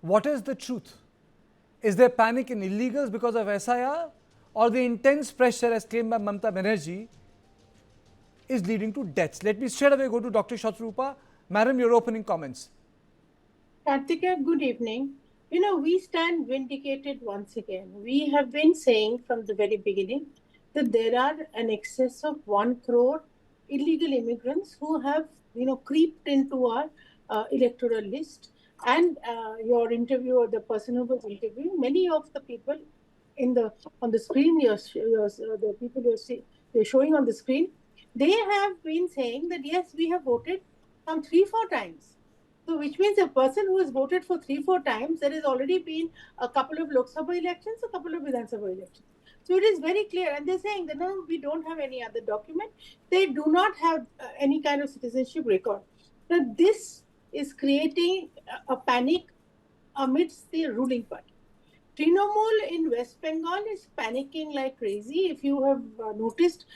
what is the truth? Is there panic in illegals because of SIR, or the intense pressure as claimed by Mamata Banerjee is leading to deaths? Let me straight away go to Dr. Shatrupa. Madam, your opening comments. Kartika, good evening. We stand vindicated once again. We have been saying from the very beginning that there are an excess of 1 crore illegal immigrants who have, creeped into our electoral list. And your interviewer, the person who was interviewing, many of the people on the screen, the people you're showing on the screen, they have been saying that yes, we have voted some 3-4 times. So, which means a person who has voted for 3-4 times, there has already been a couple of Lok Sabha elections, a couple of Vidhan Sabha elections. So, it is very clear. And they're saying that no, we don't have any other document. They do not have any kind of citizenship record. Now, this is creating a panic amidst the ruling party. Trinamool in West Bengal is panicking like crazy. If you have noticed,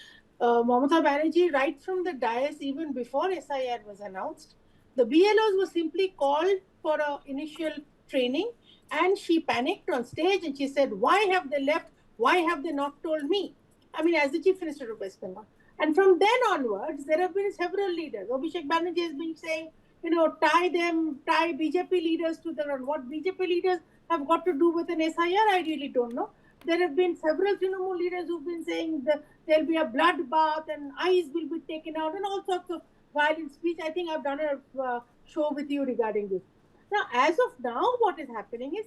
Mamata Banerjee, right from the dais, even before SIR was announced, the BLOs were simply called for an initial training, and she panicked on stage and she said, "Why have they left? Why have they not told me?" I mean, as the Chief Minister of West Bengal. And from then onwards, there have been several leaders. Abhishek Banerjee has been saying, tie BJP leaders to the run. What BJP leaders have got to do with an SIR, I really don't know. There have been several Trinamool leaders who've been saying that there'll be a bloodbath and eyes will be taken out and all sorts of violent speech. I think I've done a show with you regarding this. Now, as of now, what is happening is,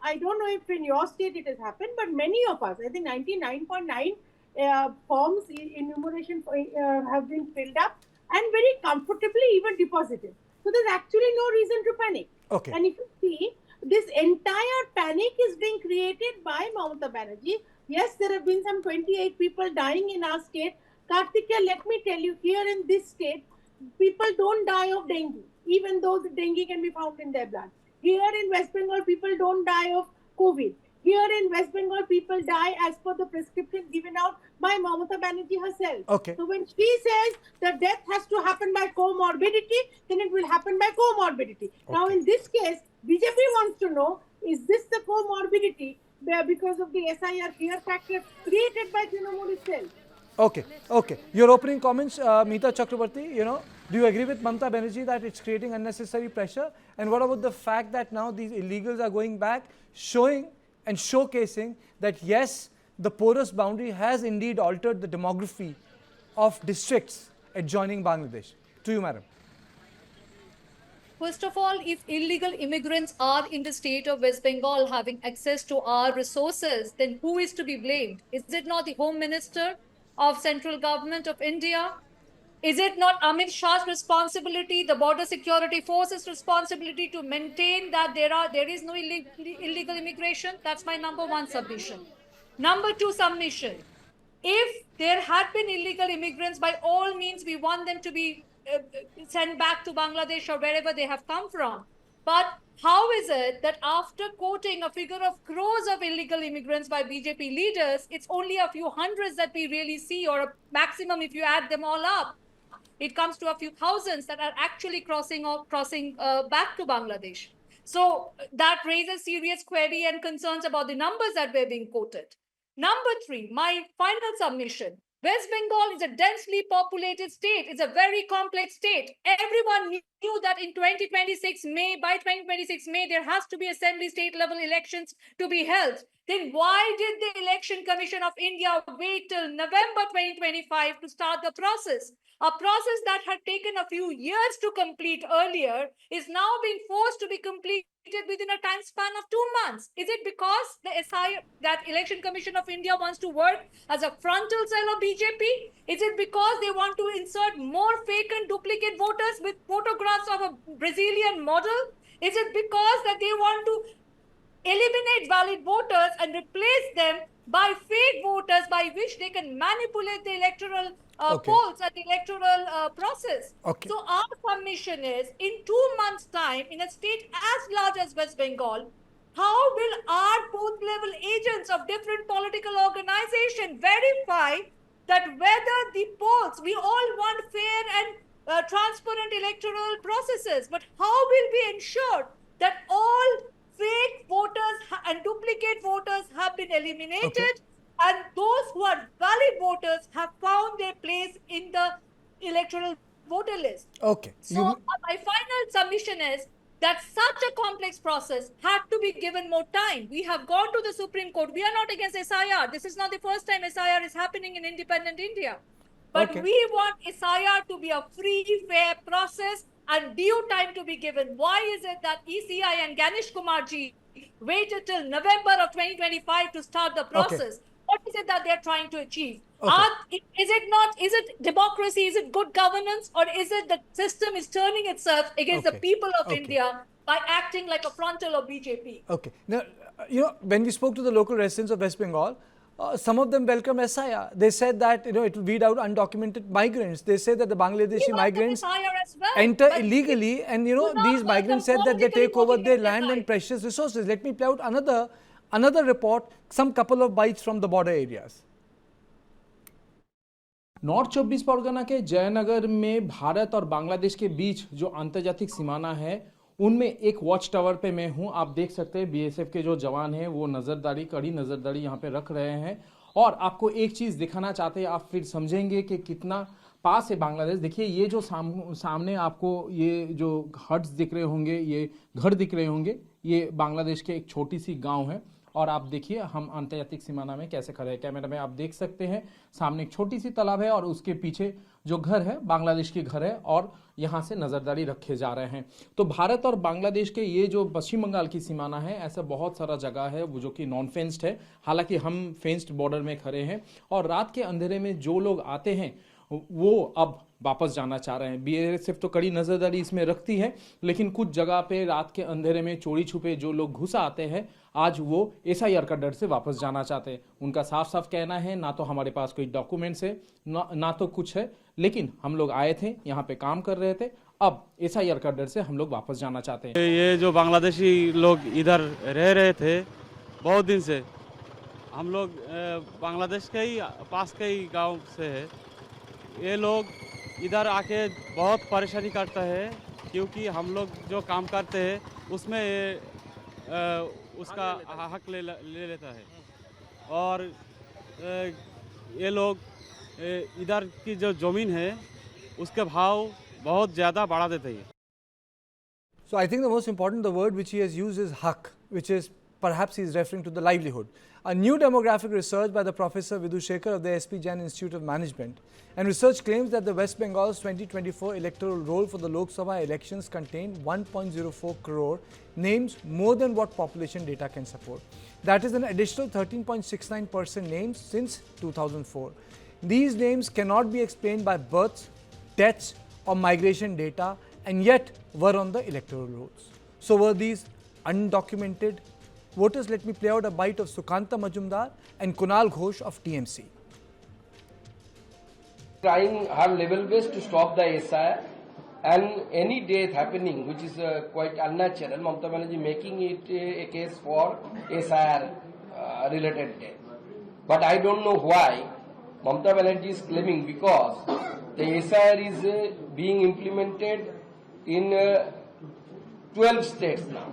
I don't know if in your state it has happened, but many of us, I think 99.9 forms, enumeration have been filled up and very comfortably even deposited. So there's actually no reason to panic. Okay. And if you see, this entire panic is being created by Mamata Banerjee. Yes, there have been some 28 people dying in our state. Kartika, let me tell you, here in this state, people don't die of dengue, even though the dengue can be found in their blood. Here in West Bengal, people don't die of COVID. Here in West Bengal, people die as per the prescription given out by Mamata Banerjee herself. Okay. So when she says that death has to happen by comorbidity, then it will happen by comorbidity. Okay. Now, in this case, BJP wants to know, is this the comorbidity because of the SIR fear factor created by Trinamool itself? Okay. Your opening comments, Meeta Chakrabarti, do you agree with Mamata Banerjee that it's creating unnecessary pressure? And what about the fact that now these illegals are going back, showing and showcasing that yes, the porous boundary has indeed altered the demography of districts adjoining Bangladesh? To you, madam. First of all, if illegal immigrants are in the state of West Bengal having access to our resources, then who is to be blamed? Is it not the Home Minister of Central Government of India? Is it not Amit Shah's responsibility, the Border Security Force's responsibility to maintain that there is no illegal immigration? That's my number one submission. Number two submission. If there had been illegal immigrants, by all means, we want them to be sent back to Bangladesh or wherever they have come from. But how is it that after quoting a figure of crores of illegal immigrants by BJP leaders, it's only a few hundreds that we really see, or a maximum if you add them all up, it comes to a few thousands that are actually crossing back to Bangladesh. So that raises serious query and concerns about the numbers that were being quoted. Number three, my final submission. West Bengal is a densely populated state. It's a very complex state. Everyone knew that in 2026 May, there has to be assembly state level elections to be held. Then why did the Election Commission of India wait till November 2025 to start the process? A process that had taken a few years to complete earlier is now being forced to be completed within a time span of 2 months. Is it because that Election Commission of India wants to work as a frontal cell of BJP? Is it because they want to insert more fake and duplicate voters with photographs of a Brazilian model? Is it because that they want to eliminate valid voters and replace them by fake voters by which they can manipulate the electoral polls and the electoral process? Okay. So our submission is, in 2 months' time, in a state as large as West Bengal, how will our booth level agents of different political organizations verify that whether the polls, we all want fair and transparent electoral processes, but how will we ensure that all been eliminated, and those who are valid voters have found their place in the electoral voter list. Okay. So my final submission is that such a complex process had to be given more time. We have gone to the Supreme Court. We are not against SIR. This is not the first time SIR is happening in independent India. But Okay. we want SIR to be a free, fair process and due time to be given. Why is it that ECI and Ganesh Kumarji waited till November of 2025 to start the process? What is it that they're trying to achieve? Okay. Is it democracy? Is it good governance? Or is it the system is turning itself against the Okay. people of Okay. India by acting like a frontal of BJP? Okay. Now, when we spoke to the local residents of West Bengal, some of them welcome SIR. They said that, it will weed out undocumented migrants. They say that the Bangladeshi migrants enter illegally, and, these migrants said that they take over their land and precious resources. Let me play out another report, some couple of bites from the border areas. North 24 Pargana के जयनगर में भारत और बांग्लादेश के बीच जो अंतर्जातिक सीमाना है उनमें एक watch tower पे मैं हूं। आप देख सकते हैं बीएसएफ के जो जवान हैं वो कड़ी नजरदारी यहां पे रख रहे हैं और आपको एक चीज दिखाना चाहते हैं, आप फिर समझेंगे कि कितना पास है बांग्लादेश। देखिए ये जो सामने आपको ये जो हट्स दिख रहे होंगे, ये घर दिख रहे होंगे, ये बांग्लादेश के एक छोटी सी गाँव है और आप देखिए हम अंतर्जातिक सीमाना में कैसे खड़े हैं। कैमरा में आप देख सकते हैं सामने एक छोटी सी तालाब है और उसके पीछे जो घर है बांग्लादेश के घर है और यहां से नजरदारी रखे जा रहे हैं। तो भारत और बांग्लादेश के ये जो पश्चिम बंगाल की सीमाना है, ऐसा बहुत सारा जगह है वो जो कि नॉन फेंस्ड है, हालांकि हम फेंस्ड बॉर्डर में खड़े हैं और रात के अंधेरे में जो लोग आते हैं वो अब वापस जाना चाह रहे हैं। बीएसएफ तो कड़ी नजरदारी इसमें रखती है, लेकिन कुछ जगह पे रात के अंधेरे में चोरी छुपे जो लोग घुस आते हैं आज वो एसआईआर का डर से वापस जाना चाहते हैं। उनका साफ साफ कहना है ना तो हमारे पास कोई डॉक्यूमेंट्स है ना तो कुछ है, लेकिन हम लोग आए थे यहाँ पे काम कर रहे थे, अब एसआईआर का डर से हम लोग वापस जाना चाहते हैं। ये जो बांग्लादेशी लोग इधर रह रहे थे बहुत दिन से, हम लोग बांग्लादेश के ही पास के ही गाँव से है। ये लोग इधर आके बहुत परेशानी करता है क्योंकि हम लोग जो काम करते हैं उसमें उसका हक ले लेता है और ये लोग इधर की जो ज़मीन है उसके भाव बहुत ज़्यादा बढ़ा देते हैं। So I think the most important, the word which he has used is haq, which is perhaps he is referring to the livelihood. A new demographic research by the Professor Vidhu Shekhar of the SP Jain Institute of Management and research claims that the West Bengal's 2024 electoral roll for the Lok Sabha elections contained 1.04 crore names, more than what population data can support. That is an additional 13.69% names since 2004. These names cannot be explained by births, deaths or migration data, and yet were on the electoral rolls. So were these undocumented voters? Let me play out a bite of Sukanta Majumdar and Kunal Ghosh of TMC. Trying her level best to stop the SIR, and any death happening which is quite unnatural, Mamata Banerjee making it a case for SIR related death. But I don't know why Mamata Banerjee is claiming, because the SIR is being implemented in 12 states now.